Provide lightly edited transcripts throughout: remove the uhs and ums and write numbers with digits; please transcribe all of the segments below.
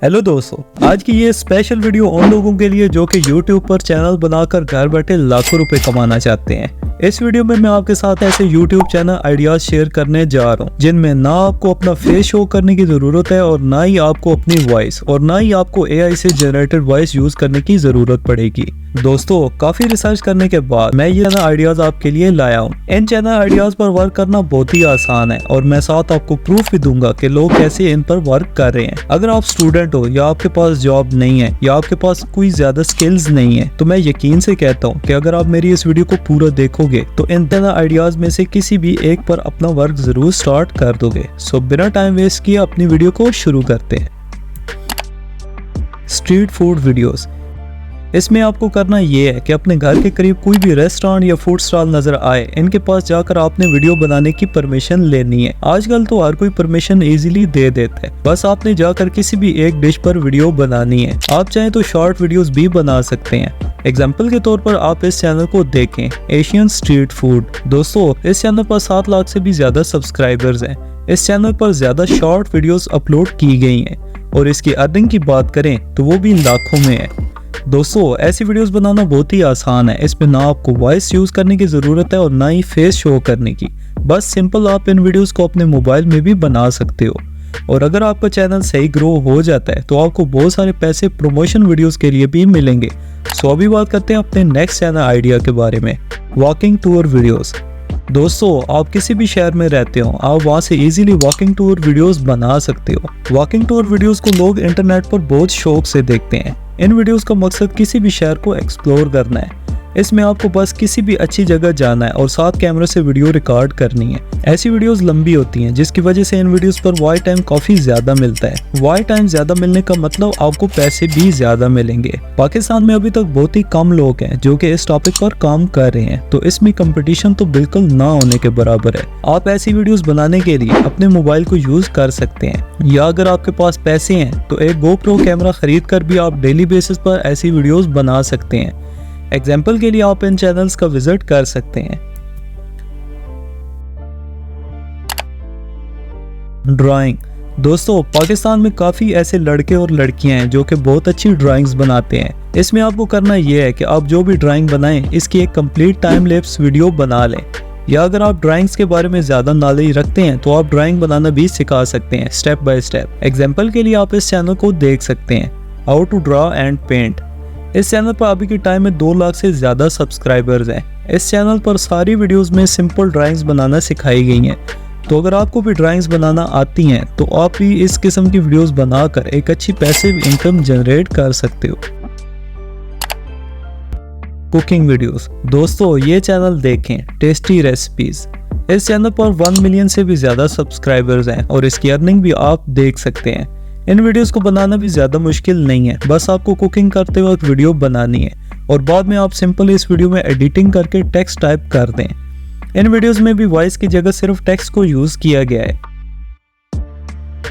Hello दोस्तों, आज की ये स्पेशल वीडियो उन लोगों के लिए जो कि YouTube पर चैनल बनाकर घर बैठे लाखों रुपए कमाना चाहते हैं। इस वीडियो में मैं आपके साथ ऐसे YouTube चैनल आइडियाज शेयर करने जा रहा हूँ जिनमें ना आपको अपना फेस शो करने की जरूरत है और ना ही आपको अपनी वॉइस और ना ही आपको AI से जनरेटेड वॉइस यूज करने की जरूरत पड़ेगी। दोस्तों, काफी रिसर्च करने के बाद मैं ये चैनल आइडियाज आपके लिए लाया हूँ। इन चैनल आइडियाज पर वर्क करना बहुत ही आसान है और मैं साथ आपको प्रूफ भी दूंगा कि लोग कैसे इन पर वर्क कर रहे हैं। अगर आप स्टूडेंट हो या आपके पास जॉब नहीं है या आपके पास कोई ज्यादा स्किल्स नहीं है तो मैं यकीन से कहता हूँ कि अगर आप मेरी इस वीडियो को पूरा देखोगे तो इन चैनल आइडियाज में से किसी भी एक पर अपना वर्क जरूर स्टार्ट कर दोगे। सो बिना टाइम वेस्ट किए अपनी वीडियो को शुरू करते हैं। Street food videos. इसमें आपको करना ये है कि अपने घर के करीब कोई भी रेस्टोरेंट या फूड स्टॉल नजर आए, इनके पास जाकर आपने वीडियो बनाने की परमिशन लेनी है। आजकल तो हर कोई परमिशन इजीली दे देता है, बस आपने जाकर किसी भी एक डिश पर वीडियो बनानी है। आप चाहें तो शॉर्ट वीडियोस भी बना सकते हैं। एग्जाम्पल के तौर पर आप इस चैनल को देखें, एशियन स्ट्रीट फूड। दोस्तों, इस चैनल पर 7 लाख से भी ज्यादा सब्सक्राइबर्स हैं। इस चैनल पर ज्यादा शॉर्ट वीडियोस अपलोड की गई हैं और इसकी अर्निंग की बात करें तो वो भी लाखों में है। दोस्तों, ऐसी वीडियोस बनाना बहुत ही आसान है। इसमें ना आपको वॉइस यूज करने की जरूरत है और ना ही फेस शो करने की। बस सिंपल आप इन वीडियोस को अपने मोबाइल में भी बना सकते हो और अगर आपका चैनल सही ग्रो हो जाता है तो आपको बहुत सारे पैसे प्रमोशन वीडियोस के लिए भी मिलेंगे। सो अभी बात करते हैं अपने नेक्स्ट चैनल आइडिया के बारे में, वॉकिंग टूर वीडियोस। दोस्तों, आप किसी भी शहर में रहते हो, आप वहां से इजीली वॉकिंग टूर वीडियोस बना सकते हो। वॉकिंग टूर वीडियोस को लोग इंटरनेट पर बहुत शौक से देखते हैं। इन वीडियोस का मकसद किसी भी शहर को एक्सप्लोर करना है। इसमें आपको बस किसी भी अच्छी जगह जाना है और साथ कैमरे से वीडियो रिकॉर्ड करनी है। ऐसी वीडियोस लंबी होती हैं जिसकी वजह से इन वीडियोस पर वॉच टाइम काफी ज्यादा मिलता है। वॉच टाइम ज्यादा मिलने का मतलब आपको पैसे भी ज्यादा मिलेंगे। पाकिस्तान में अभी तक बहुत ही कम लोग हैं जो कि इस टॉपिक पर काम कर रहे हैं, तो इसमें कंपटीशन तो बिल्कुल ना होने के बराबर है। आप ऐसी वीडियोस बनाने के लिए अपने मोबाइल को यूज कर सकते हैं या अगर आपके पास पैसे हैं तो एक GoPro कैमरा खरीद कर भी आप डेली बेसिस पर ऐसी वीडियोस बना सकते हैं। एग्जाम्पल के लिए आप इन चैनल्स का विजिट कर सकते हैं। ड्राइंग। दोस्तों, पाकिस्तान में काफी ऐसे लड़के और लड़कियां हैं जो कि बहुत अच्छी ड्राइंग्स बनाते हैं। इसमें आपको करना यह है कि आप जो भी ड्राइंग बनाएं इसकी एक कंप्लीट टाइम लैप्स वीडियो बना लें, या अगर आप ड्राइंग्स के बारे में ज्यादा नॉलेज रखते हैं तो आप ड्राइंग बनाना भी सिखा सकते हैं स्टेप बाय स्टेप। एग्जाम्पल के लिए आप इस चैनल को देख सकते हैं, how to draw and paint. इस चैनल पर अभी के टाइम में 2 लाख से ज्यादा सब्सक्राइबर्स हैं। इस चैनल पर सारी वीडियोस में सिंपल ड्राइंग्स बनाना सिखाई गई हैं। तो अगर आपको भी ड्राइंग्स बनाना आती हैं तो आप भी इस किस्म की वीडियोस बनाकर एक अच्छी पैसिव इनकम जनरेट कर सकते हो। Cooking videos. दोस्तों, ये चैनल देखें, टेस्टी रेसिपीज। इस चैनल पर 1 मिलियन से भी ज्यादा सब्सक्राइबर्स हैं और इसकी अर्निंग भी आप देख सकते हैं। इन वीडियोस को बनाना भी ज्यादा मुश्किल नहीं है, बस आपको कुकिंग करते वक्त वीडियो बनानी है और बाद में आप सिंपल इस वीडियो में एडिटिंग करके टेक्स्ट टाइप कर दें। इन वीडियोस में भी वॉइस की जगह सिर्फ टेक्स्ट को यूज किया गया है।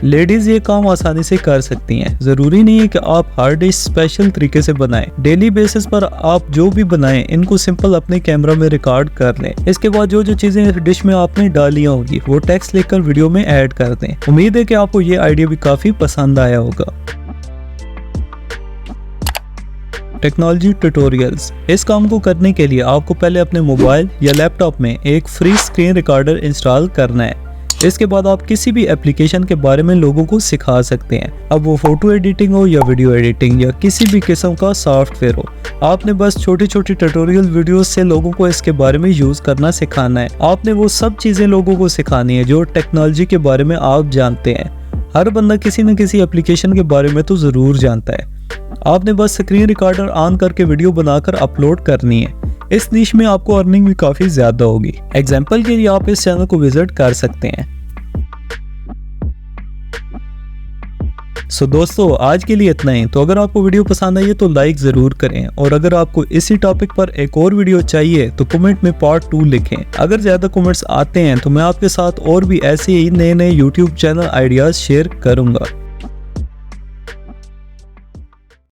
लेडीज ये काम आसानी से कर सकती हैं। जरूरी नहीं है कि आप हर डिश स्पेशल तरीके से बनाएं। डेली बेसिस पर आप जो भी बनाएं इनको सिंपल अपने कैमरा में रिकॉर्ड कर लें। इसके बाद जो चीजें इस डिश में आपने डाली होंगी वो टेक्स्ट लिखकर वीडियो में ऐड कर दें। उम्मीद है कि आपको ये आइडिया भी काफी पसंद आया होगा। Technology tutorials. इस काम को करने के लिए आपको पहले अपने मोबाइल या लैपटॉप में एक फ्री स्क्रीन रिकॉर्डर इंस्टॉल करना है। इसके बाद आप किसी भी एप्लीकेशन के बारे में लोगों को सिखा सकते हैं, अब वो फोटो एडिटिंग हो या वीडियो एडिटिंग या किसी भी किस्म का सॉफ्टवेयर हो। आपने बस छोटी छोटी ट्यूटोरियल वीडियोस से लोगों को इसके बारे में यूज करना सिखाना है। आपने वो सब चीजें लोगों को सिखानी है जो टेक्नोलॉजी के बारे में आप जानते हैं। हर बंदा किसी न किसी एप्लीकेशन के बारे में तो जरूर जानता है। आपने बस स्क्रीन रिकॉर्डर ऑन करके वीडियो बनाकर अपलोड करनी है। इस निश में आपको अर्निंग भी काफी ज्यादा होगी। एग्जाम्पल के लिए आप इस चैनल को विजिट कर सकते हैं। सो दोस्तों, आज के लिए इतना ही। तो अगर आपको वीडियो पसंद आई है तो लाइक जरूर करें और अगर आपको इसी टॉपिक पर एक और वीडियो चाहिए तो कमेंट में पार्ट 2 लिखें। अगर ज्यादा कमेंट्स आते हैं तो मैं आपके साथ और भी ऐसे ही नए YouTube चैनल आइडियाज शेयर करूंगा।